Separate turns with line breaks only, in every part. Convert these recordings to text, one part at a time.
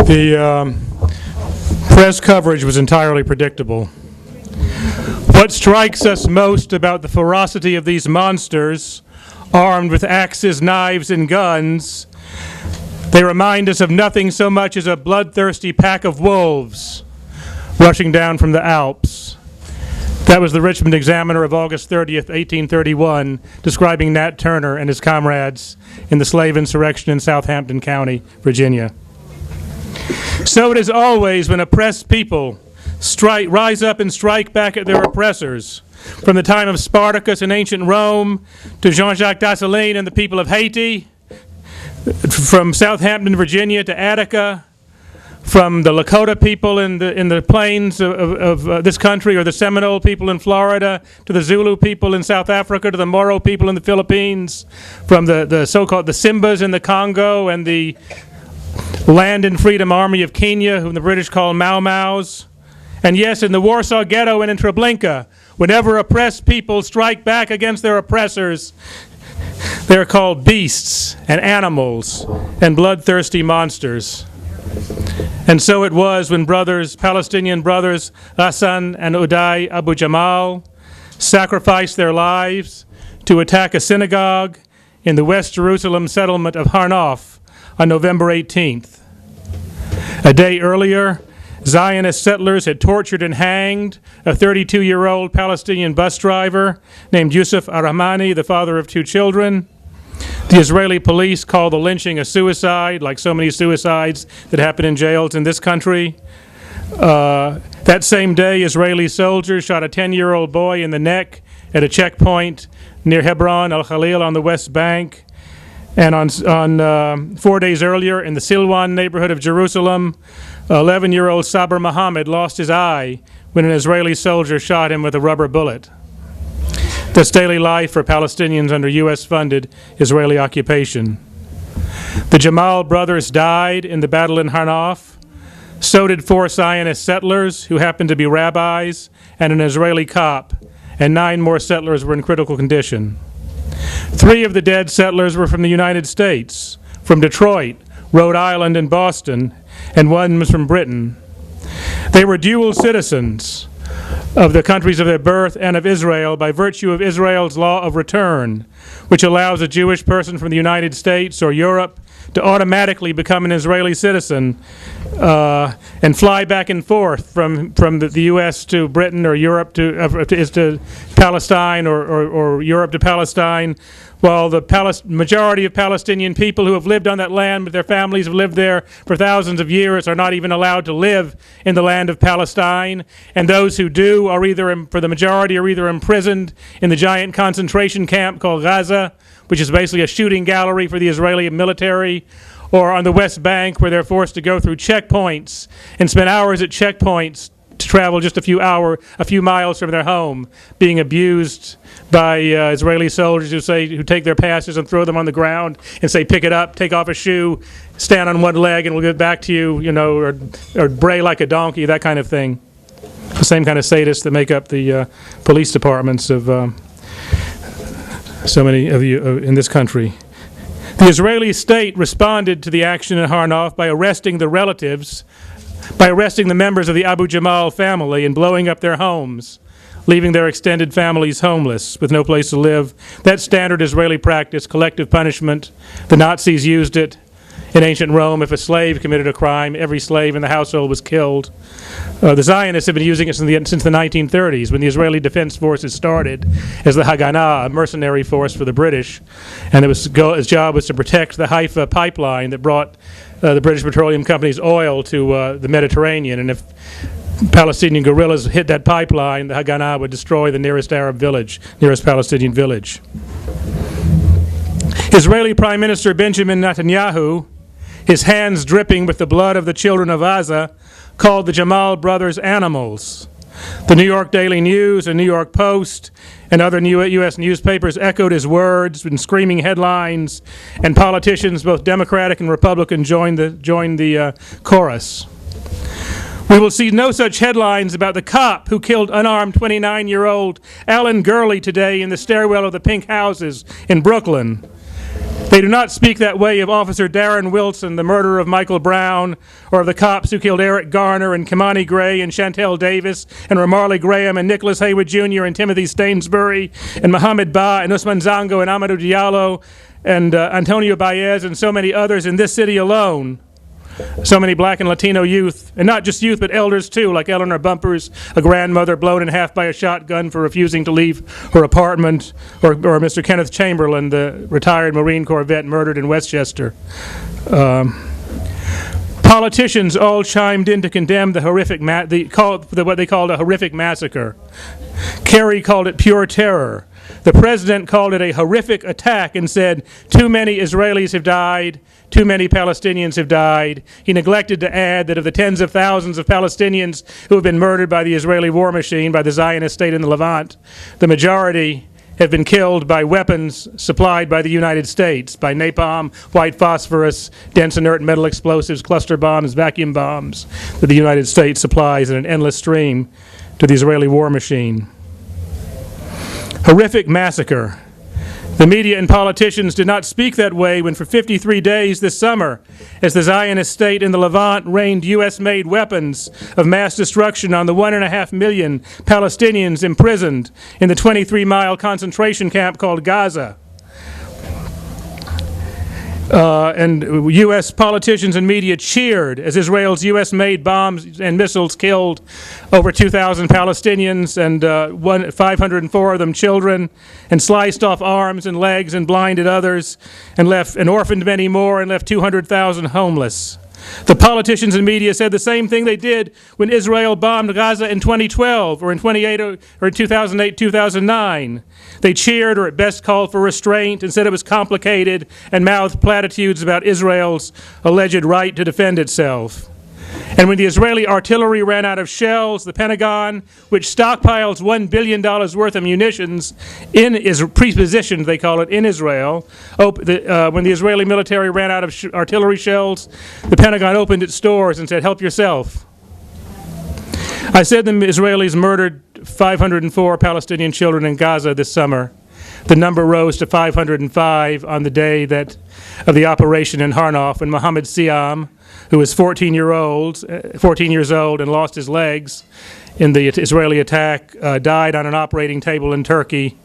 The press coverage was entirely predictable. What strikes us most about the ferocity of these monsters, armed with axes, knives, and guns, they remind us of nothing so much as a bloodthirsty pack of wolves rushing down from the Alps. That was the Richmond Examiner of August 30th, 1831, describing Nat Turner and his comrades in the slave insurrection in Southampton County, Virginia. So it is always when oppressed people rise up and strike back at their oppressors. From the time of Spartacus in ancient Rome to Jean-Jacques Dessalines and the people of Haiti, from Southampton, Virginia to Attica, from the Lakota people in the plains of this country, or the Seminole people in Florida, to the Zulu people in South Africa, to the Moro people in the Philippines, from the so-called the Simbas in the Congo and the Land and Freedom Army of Kenya, whom the British call Mau Maus. And yes, in the Warsaw Ghetto and in Treblinka, whenever oppressed people strike back against their oppressors, they're called beasts and animals and bloodthirsty monsters. And so it was when Palestinian brothers Hassan and Uday Abu Jamal sacrificed their lives to attack a synagogue in the West Jerusalem settlement of Harnof on November 18th. A day earlier, Zionist settlers had tortured and hanged a 32-year-old Palestinian bus driver named Yusuf Arahmani, the father of 2 children. The Israeli police called the lynching a suicide, like so many suicides that happen in jails in this country. That same day, Israeli soldiers shot a 10-year-old boy in the neck at a checkpoint near Hebron al-Khalil on the West Bank. And on 4 days earlier, in the Silwan neighborhood of Jerusalem, 11-year-old Sabr Muhammad lost his eye when an Israeli soldier shot him with a rubber bullet. That's daily life for Palestinians under U.S.-funded Israeli occupation. The Jamal brothers died in the battle in Harnof. So did 4 Zionist settlers who happened to be rabbis and an Israeli cop, and 9 more settlers were in critical condition. 3 of the dead settlers were from the United States, from Detroit, Rhode Island, and Boston, and 1 was from Britain. They were dual citizens of the countries of their birth and of Israel by virtue of Israel's law of return, which allows a Jewish person from the United States or Europe to automatically become an Israeli citizen and fly back and forth from the U.S. to Britain or Europe to Palestine or Europe to Palestine, while the majority of Palestinian people who have lived on that land with their families have lived there for thousands of years are not even allowed to live in the land of Palestine. And those who do are for the majority, are either imprisoned in the giant concentration camp called Gaza, which is basically a shooting gallery for the Israeli military, or on the West Bank, where they're forced to go through checkpoints and spend hours at checkpoints to travel just a few miles from their home, being abused by Israeli soldiers who take their passes and throw them on the ground and say, pick it up, take off a shoe, stand on one leg, and we'll get back to you, or bray like a donkey, that kind of thing. The same kind of sadists that make up the police departments of so many of you in this country. The Israeli state responded to the action in Harnof by arresting the members of the Abu Jamal family and blowing up their homes, leaving their extended families homeless with no place to live. That standard Israeli practice, collective punishment. The Nazis used it in ancient Rome. If a slave committed a crime, every slave in the household was killed. The Zionists have been using it since the 1930s, when the Israeli Defense Forces started as the Haganah, a mercenary force for the British, and its job was to protect the Haifa pipeline that brought the British Petroleum Company's oil to the Mediterranean. And if Palestinian guerrillas hit that pipeline, the Haganah would destroy the nearest Palestinian village. Israeli Prime Minister Benjamin Netanyahu, his hands dripping with the blood of the children of Gaza, called the Jamal brothers animals. The New York Daily News and New York Post and other U.S. newspapers echoed his words in screaming headlines, and politicians, both Democratic and Republican, joined the chorus. We will see no such headlines about the cop who killed unarmed 29-year-old Alan Gurley today in the stairwell of the Pink Houses in Brooklyn. They do not speak that way of Officer Darren Wilson, the murderer of Michael Brown, or of the cops who killed Eric Garner and Kimani Gray and Chantel Davis and Ramarley Graham and Nicholas Haywood Jr. and Timothy Stainsbury and Mohammed Ba and Usman Zango and Amadou Diallo and Antonio Baez and so many others in this city alone. So many black and Latino youth, and not just youth, but elders too, like Eleanor Bumpers, a grandmother blown in half by a shotgun for refusing to leave her apartment, or Mr. Kenneth Chamberlain, the retired Marine Corps vet murdered in Westchester. Politicians all chimed in to condemn the horrific, what they called a horrific massacre. Kerry called it pure terror. The president called it a horrific attack and said, too many Israelis have died, too many Palestinians have died. He neglected to add that of the tens of thousands of Palestinians who have been murdered by the Israeli war machine, by the Zionist state in the Levant, the majority have been killed by weapons supplied by the United States, by napalm, white phosphorus, dense inert metal explosives, cluster bombs, vacuum bombs that the United States supplies in an endless stream to the Israeli war machine. Horrific massacre. The media and politicians did not speak that way when for 53 days this summer, as the Zionist state in the Levant rained U.S.-made weapons of mass destruction on the 1.5 million Palestinians imprisoned in the 23-mile concentration camp called Gaza. And U.S. politicians and media cheered as Israel's U.S.-made bombs and missiles killed over 2,000 Palestinians and 504 of them children, and sliced off arms and legs and blinded others, and orphaned many more, and left 200,000 homeless. The politicians and media said the same thing they did when Israel bombed Gaza in 2012 or in 2008, 2009. They cheered, or at best called for restraint, and said it was complicated, and mouthed platitudes about Israel's alleged right to defend itself. And when the Israeli artillery ran out of shells, the Pentagon, which stockpiles $1 billion worth of munitions pre-positioned, they call it, in Israel, when the Israeli military ran out of artillery shells, the Pentagon opened its doors and said, help yourself. I said the Israelis murdered 504 Palestinian children in Gaza this summer. The number rose to 505 on the day of the operation in Harnof, when Mohammed Siam, who was 14 years old and lost his legs in the Israeli attack, died on an operating table in Turkey.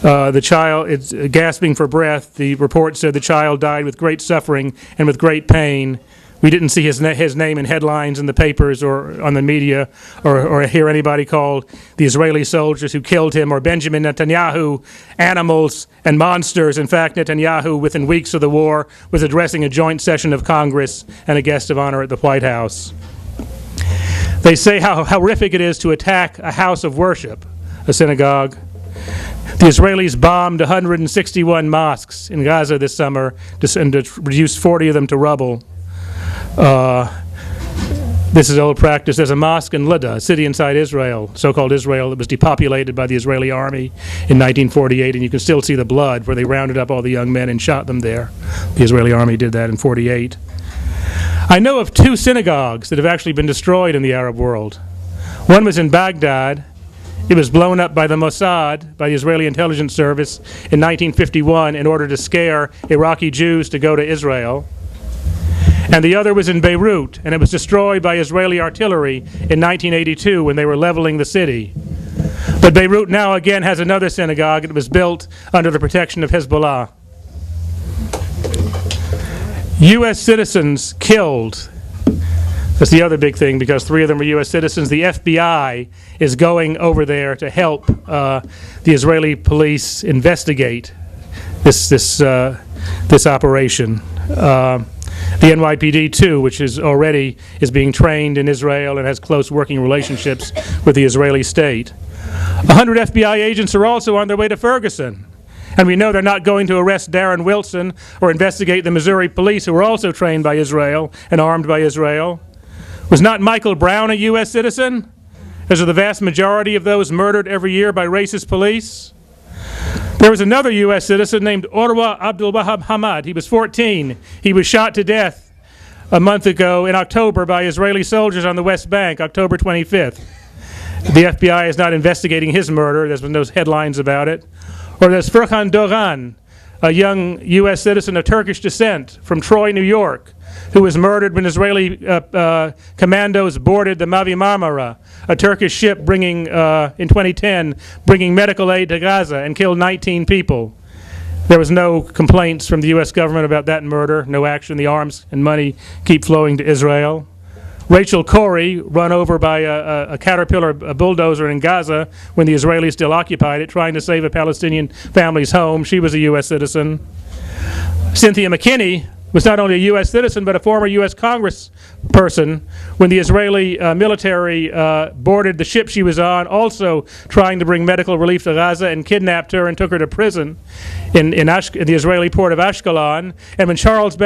The child, gasping for breath, the report said the child died with great suffering and with great pain. We didn't see his name in headlines in the papers or on the media, or hear anybody call the Israeli soldiers who killed him or Benjamin Netanyahu animals and monsters. In fact, Netanyahu, within weeks of the war, was addressing a joint session of Congress and a guest of honor at the White House. They say how horrific it is to attack a house of worship, a synagogue. The Israelis bombed 161 mosques in Gaza this summer and reduced 40 of them to rubble. This is old practice. There's a mosque in Lida, a city inside Israel, so-called Israel, that was depopulated by the Israeli army in 1948, and you can still see the blood where they rounded up all the young men and shot them there. The Israeli army did that in 48. I know of 2 synagogues that have actually been destroyed in the Arab world. One was in Baghdad. It was blown up by the Mossad, by the Israeli intelligence service, in 1951 in order to scare Iraqi Jews to go to Israel. And the other was in Beirut, and it was destroyed by Israeli artillery in 1982 when they were leveling the city. But Beirut now again has another synagogue. It was built under the protection of Hezbollah. U.S. citizens killed. That's the other big thing, because 3 of them were U.S. citizens. The FBI is going over there to help the Israeli police investigate this operation. The NYPD, too, which is being trained in Israel and has close working relationships with the Israeli state. 100 FBI agents are also on their way to Ferguson. And we know they're not going to arrest Darren Wilson or investigate the Missouri police, who are also trained by Israel and armed by Israel. Was not Michael Brown a U.S. citizen? As are the vast majority of those murdered every year by racist police? There was another U.S. citizen named Orwa Abdul Wahab Hamad. He was 14. He was shot to death a month ago in October by Israeli soldiers on the West Bank, October 25th. The FBI is not investigating his murder. There's been no headlines about it. Or there's Furqan Dogan, a young U.S. citizen of Turkish descent from Troy, New York, who was murdered when Israeli commandos boarded the Mavi Marmara, a Turkish ship bringing, in 2010, bringing medical aid to Gaza, and killed 19 people. There was no complaints from the U.S. government about that murder, no action. The arms and money keep flowing to Israel. Rachel Corrie, run over by a Caterpillar bulldozer in Gaza when the Israelis still occupied it, trying to save a Palestinian family's home. She was a U.S. citizen. Cynthia McKinney was not only a U.S. citizen, but a former U.S. congressperson when the Israeli military boarded the ship she was on, also trying to bring medical relief to Gaza, and kidnapped her and took her to prison in the Israeli port of Ashkelon. And when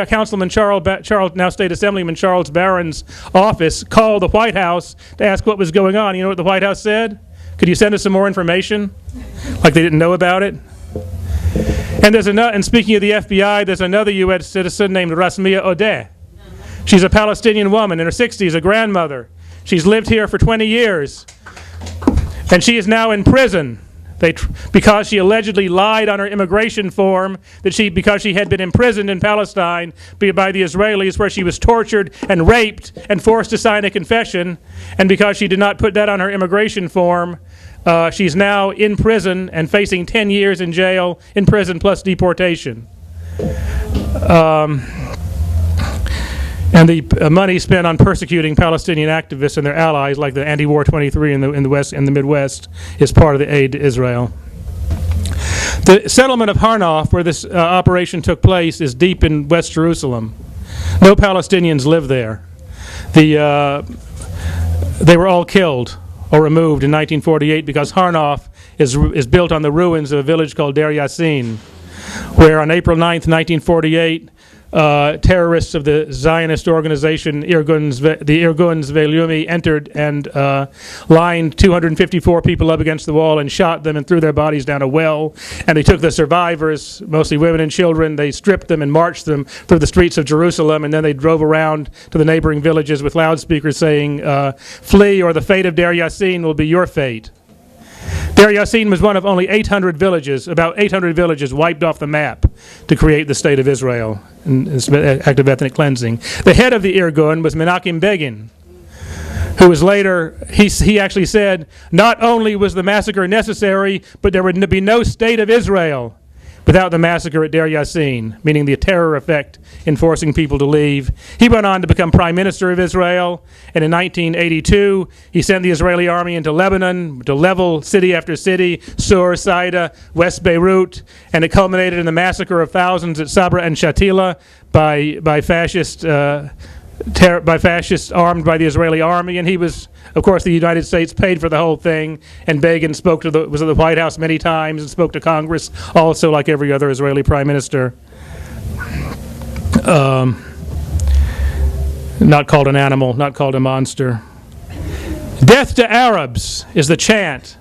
Councilman Charles, now State Assemblyman Charles Barron's office called the White House to ask what was going on, you know what the White House said? Could you send us some more information? Like they didn't know about it. And speaking of the FBI, there's another U.S. citizen named Rasmia Odeh. She's a Palestinian woman in her 60s, a grandmother. She's lived here for 20 years. And she is now in prison because she allegedly lied on her immigration form because she had been imprisoned in Palestine by the Israelis, where she was tortured and raped and forced to sign a confession. And because she did not put that on her immigration form, she's now in prison and facing 10 years in jail, in prison plus deportation. And the money spent on persecuting Palestinian activists and their allies, like the Anti-War 23 in the West, in the Midwest, is part of the aid to Israel. The settlement of Harnof, where this operation took place, is deep in West Jerusalem. No Palestinians live there. They were all killed or removed in 1948 because Harnof is built on the ruins of a village called Der Yassin, where on April 9th, 1948, terrorists of the Zionist organization the Irgun Zve'lumi entered and lined 254 people up against the wall and shot them and threw their bodies down a well. And they took the survivors, mostly women and children, they stripped them and marched them through the streets of Jerusalem, and then they drove around to the neighboring villages with loudspeakers saying, "Flee, or the fate of Der Yassin will be your fate." Der Yassin was one of only 800 villages, about 800 villages wiped off the map to create the state of Israel, in this act of ethnic cleansing. The head of the Irgun was Menachem Begin, who was later, he actually said, not only was the massacre necessary, but there would be no state of Israel without the massacre at Der Yassin, meaning the terror effect in forcing people to leave. He went on to become Prime Minister of Israel, and in 1982, he sent the Israeli army into Lebanon to level city after city, Sur, Saida, West Beirut, and it culminated in the massacre of thousands at Sabra and Shatila by fascists armed by the Israeli army. And he was, of course, the United States paid for the whole thing, and Begin was at the White House many times and spoke to Congress also, like every other Israeli prime minister. Not called an animal, not called a monster. Death to Arabs is the chant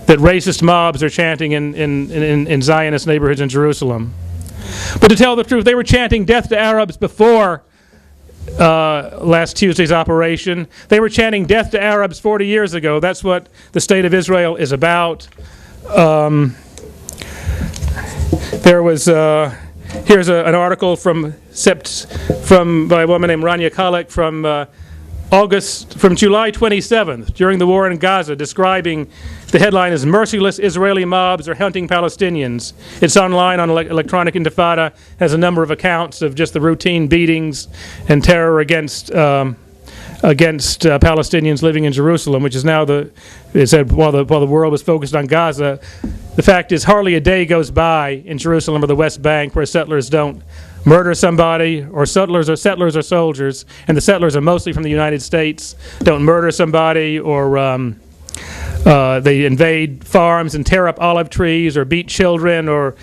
that racist mobs are chanting in Zionist neighborhoods in Jerusalem. But to tell the truth, they were chanting death to Arabs before last Tuesday's operation. They were chanting death to Arabs 40 years ago. That's what the state of Israel is about. There was here's an article by a woman named Rania Khalek from July 27th, during the war in Gaza, describing, the headline is "Merciless Israeli Mobs Are Hunting Palestinians." It's online on Electronic Intifada, has a number of accounts of just the routine beatings and terror against Palestinians living in Jerusalem, which is now it said while the world was focused on Gaza. The fact is, hardly a day goes by in Jerusalem or the West Bank where settlers don't murder somebody, or settlers are soldiers, and the settlers are mostly from the United States, don't murder somebody, or they invade farms and tear up olive trees or beat children, or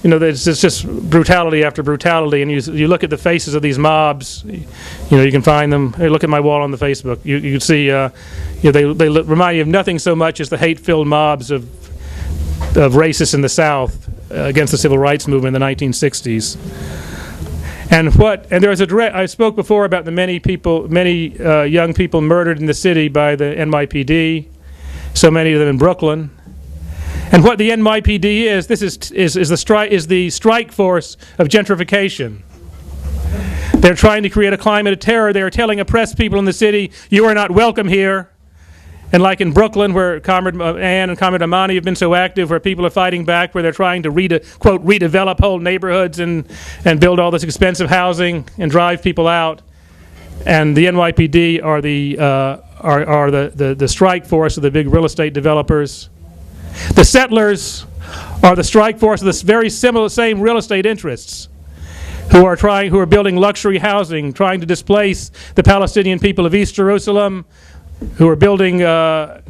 it's just brutality after brutality. And you look at the faces of these mobs, you can find them. Hey, look at my wall on the Facebook. You can see they remind you of nothing so much as the hate-filled mobs of racists in the South against the civil rights movement in the 1960s. And there's I spoke before about the many young people murdered in the city by the NYPD, so many of them in Brooklyn. And what the NYPD is, this is the strike force of gentrification. They're trying to create a climate of terror. They are telling oppressed people in the city, you are not welcome here. And like in Brooklyn, where Comrade Ann and Comrade Amani have been so active, where people are fighting back, where they're trying to, quote, redevelop whole neighborhoods and build all this expensive housing and drive people out. And the NYPD are the strike force of the big real estate developers. The settlers are the strike force of the very same real estate interests who are building luxury housing, trying to displace the Palestinian people of East Jerusalem, who are building, it's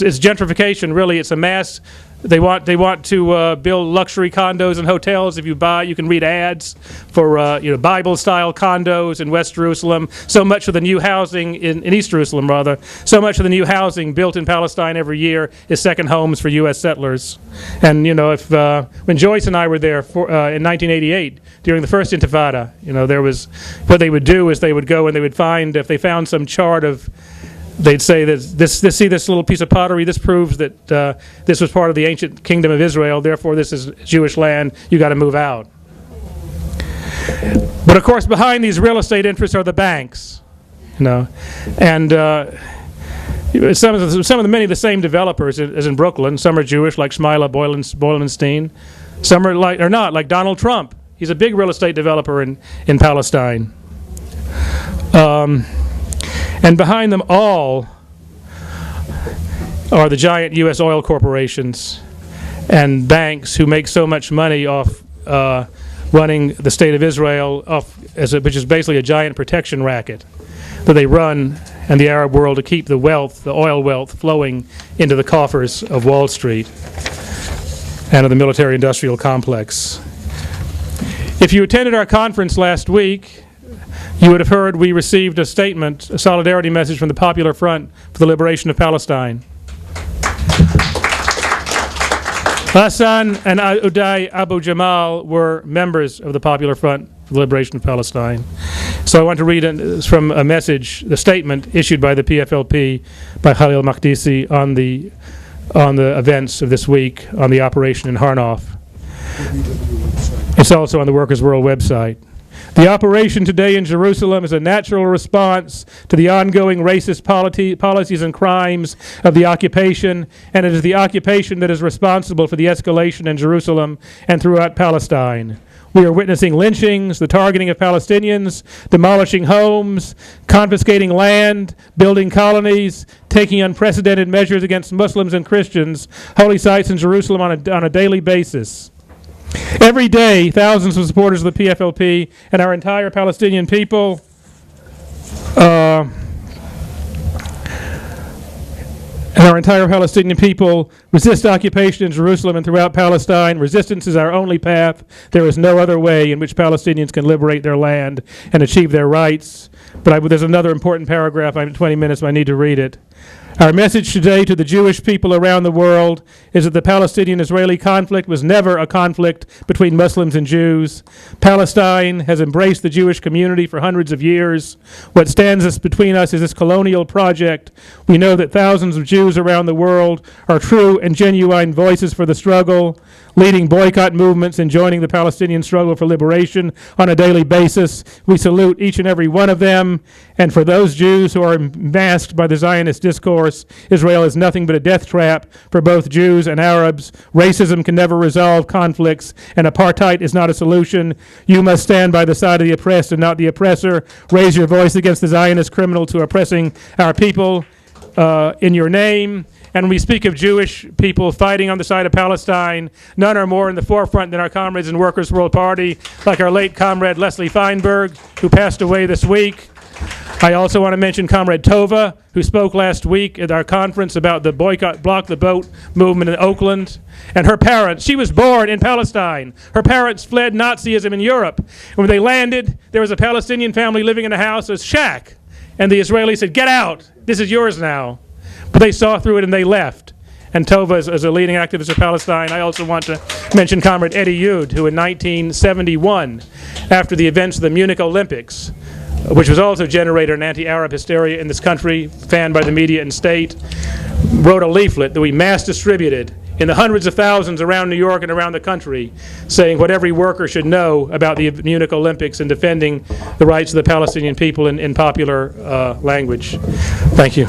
gentrification, really. It's a mass. They want to build luxury condos and hotels. If you buy, you can read ads for Bible-style condos in West Jerusalem. So much of the new housing in East Jerusalem, rather, so much of the new housing built in Palestine every year is second homes for U.S. settlers. And when Joyce and I were there in 1988 during the first Intifada, there was what they would do is they would go and they would find, if they found some chart of, they'd say that this little piece of pottery, this proves that this was part of the ancient kingdom of Israel, therefore this is Jewish land, you got to move out. But of course behind these real estate interests are the banks, and some of the many of the same developers as in Brooklyn. Some are Jewish, like Shmaila Boylenstein. Some are not, like Donald Trump. He's a big real estate developer in Palestine. And behind them all are the giant U.S. oil corporations and banks who make so much money off running the state of Israel, which is basically a giant protection racket that they run in the Arab world to keep the oil wealth, flowing into the coffers of Wall Street and of the military-industrial complex. If you attended our conference last week, you would have heard we received a statement, a solidarity message from the Popular Front for the Liberation of Palestine. Hassan and Uday Abu Jamal were members of the Popular Front for the Liberation of Palestine. So I want to read from a message, the statement issued by the PFLP by Khalil Makdisi on the events of this week on the operation in Harnoff. It's also on the Workers' World website. The operation today in Jerusalem is a natural response to the ongoing racist policies and crimes of the occupation, and it is the occupation that is responsible for the escalation in Jerusalem and throughout Palestine. We are witnessing lynchings, the targeting of Palestinians, demolishing homes, confiscating land, building colonies, taking unprecedented measures against Muslims and Christians, holy sites in Jerusalem on a daily basis. Every day, thousands of supporters of the PFLP and our entire Palestinian people resist occupation in Jerusalem and throughout Palestine. Resistance is our only path. There is no other way in which Palestinians can liberate their land and achieve their rights. But there's another important paragraph. I'm at 20 minutes, but I need to read it. Our message today to the Jewish people around the world is that the Palestinian-Israeli conflict was never a conflict between Muslims and Jews. Palestine has embraced the Jewish community for hundreds of years. What stands between us is this colonial project. We know that thousands of Jews around the world are true and genuine voices for the struggle, leading boycott movements and joining the Palestinian struggle for liberation on a daily basis. We salute each and every one of them. And for those Jews who are masked by the Zionist discourse, Israel is nothing but a death trap for both Jews and Arabs. Racism can never resolve conflicts, and apartheid is not a solution. You must stand by the side of the oppressed and not the oppressor. Raise your voice against the Zionist criminals who are oppressing our people in your name. And when we speak of Jewish people fighting on the side of Palestine, none are more in the forefront than our comrades in Workers' World Party, like our late comrade Leslie Feinberg, who passed away this week. I also want to mention Comrade Tova, who spoke last week at our conference about the boycott, block the boat movement in Oakland. And her parents, she was born in Palestine. Her parents fled Nazism in Europe. And when they landed, there was a Palestinian family living in a house, a shack. And the Israelis said, "Get out, this is yours now." But they saw through it and they left. And Tova is a leading activist of Palestine. I also want to mention Comrade Eddie Youd, who in 1971, after the events of the Munich Olympics, which was also generated an anti-Arab hysteria in this country, fanned by the media and state, wrote a leaflet that we mass distributed in the hundreds of thousands around New York and around the country, saying what every worker should know about the Munich Olympics and defending the rights of the Palestinian people in popular language. Thank you.